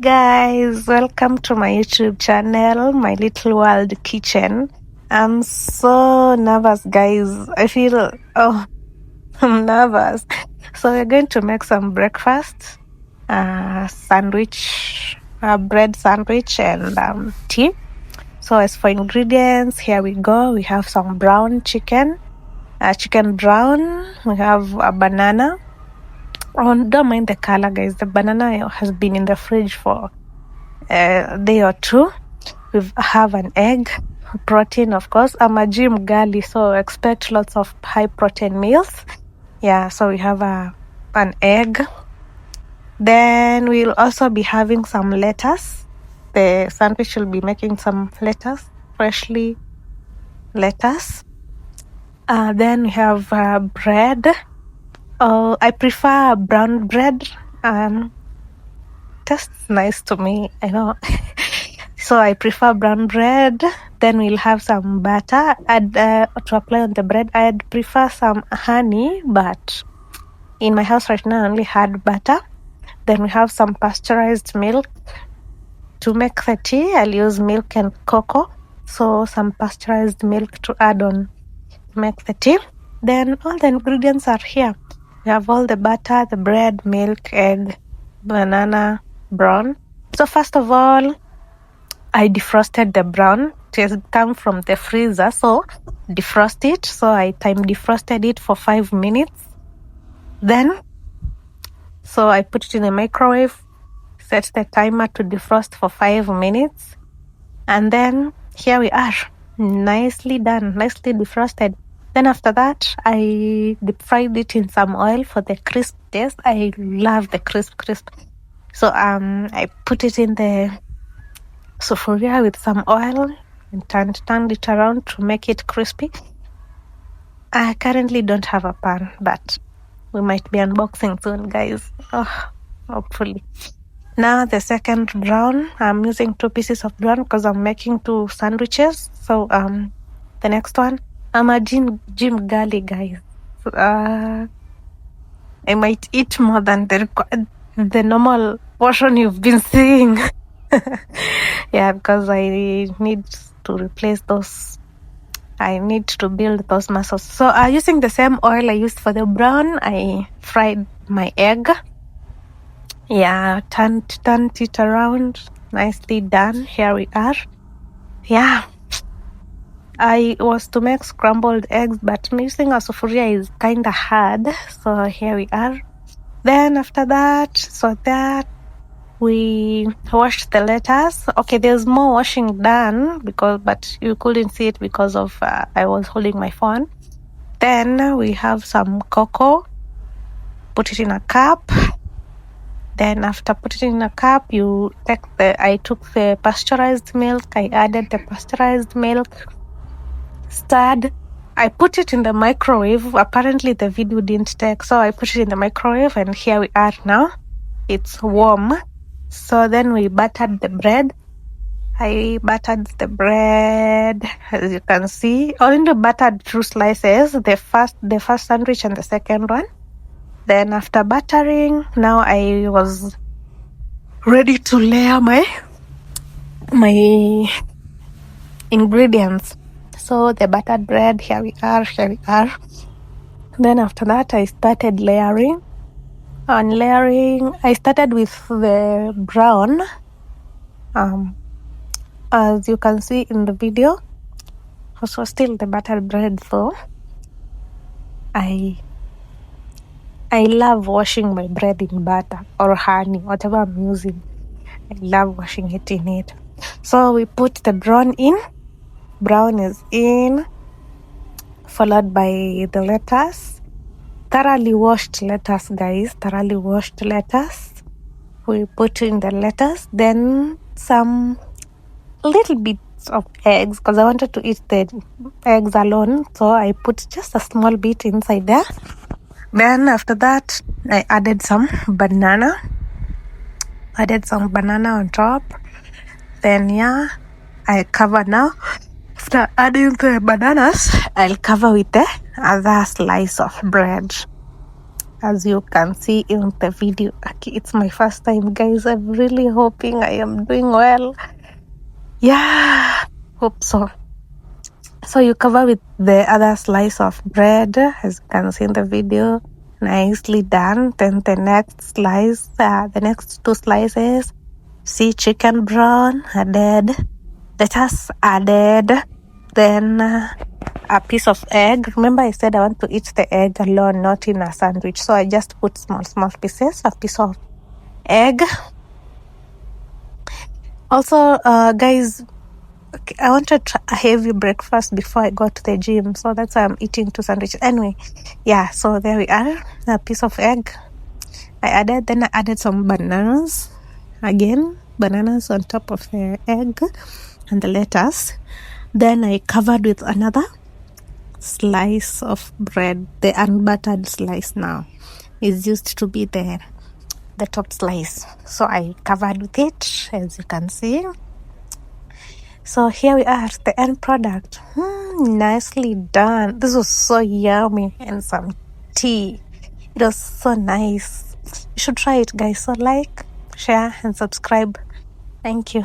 Guys, welcome to my YouTube channel, My Little World Kitchen. I'm so nervous, guys. I'm nervous. So we're going to make some breakfast, sandwich, bread sandwich and tea. So as for ingredients, here we go. We have some brown chicken, chicken brown. We have a banana. Oh, don't mind the color, guys. The banana has been in the fridge for a day or two. We have an egg, protein, of course. I'm a gym girly, so expect lots of high protein meals. Yeah, so we have an egg. Then we'll also be having some lettuce. The sandwich will be making some lettuce, freshly lettuce. Then we have bread. I prefer brown bread. Tastes nice to me, I know. So I prefer brown bread. Then we'll have some butter to apply on the bread. I'd prefer some honey, but in my house right now I only had butter. Then we have some pasteurized milk. To make the tea, I'll use milk and cocoa. So some pasteurized milk to add on to make the tea. Then all the ingredients are here. We have all the butter, the bread, milk, egg, banana, brown. So first of all, I defrosted the brown. It has come from the freezer, so defrost it. So I time defrosted it for 5 minutes. Then, so I put it in the microwave, set the timer to defrost for 5 minutes. And then here we are, nicely done, nicely defrosted. Then after that, I deep fried it in some oil for the crisp taste. I love the crisp. So I put it in the sufuria with some oil and turned it around to make it crispy. I currently don't have a pan, but we might be unboxing soon, guys. Hopefully. Now the second brown, I'm using 2 pieces of brown because I'm making 2 sandwiches. So the next one, I'm a gym girly, guys. I might eat more than the normal portion you've been seeing. Yeah, because I need to replace those. I need to build those muscles. So using the same oil I used for the brown, I fried my egg. Yeah, turned it around. Nicely done. Here we are. Yeah. I was to make scrambled eggs, but mixing a sufuria is kind of hard. So here we are. Then after that, we washed the lettuce. Okay, there's more washing done but you couldn't see it because of I was holding my phone. Then we have some cocoa. Put it in a cup. Then after putting it in a cup, I took the pasteurized milk. I added the pasteurized milk. Stirred. I put it in the microwave. Apparently the video didn't take, so I put it in the microwave, and here we are now. It's warm. So then we buttered the bread. I buttered the bread, as you can see. Only buttered 2 slices, the first sandwich and the second one. Then after buttering, now I was ready to layer my ingredients. So the buttered bread, here we are. Then after that, I started layering. On layering, I started with the brown. As you can see in the video, also still the buttered bread though. I love washing my bread in butter or honey, whatever I'm using. I love washing it in it. So we put the brown in. Brown is in, followed by the lettuce. Thoroughly washed lettuce, guys. Thoroughly washed lettuce. We put in the lettuce. Then some little bits of eggs, because I wanted to eat the eggs alone. So I put just a small bit inside there. Then after that, I added some banana. On top. Then yeah, I cover now. After adding the bananas, I'll cover with the other slice of bread. as you can see in the video. Okay, it's my first time, guys. I'm really hoping I am doing well. Yeah, hope so. So you cover with the other slice of bread, as you can see in the video. Nicely done. Then the next slice, the next 2 slices, see, chicken brown added, lettuce added, then a piece of egg. Remember I said I want to eat the egg alone, not in a sandwich, so I just put small pieces, a piece of egg. Also, guys, I wanted a heavy breakfast before I go to the gym, so that's why I'm eating 2 sandwiches. Anyway, yeah, so there we are, a piece of egg I added. Then I added some bananas, again, bananas on top of the egg and the lettuce. Then I covered with another slice of bread. The unbuttered slice now is used to be the top slice, so I covered with it, as you can see. So here we are, the end product. Nicely done. This was so yummy, and some tea. It was so nice. You should try it, guys. So like, share, and subscribe. Thank you.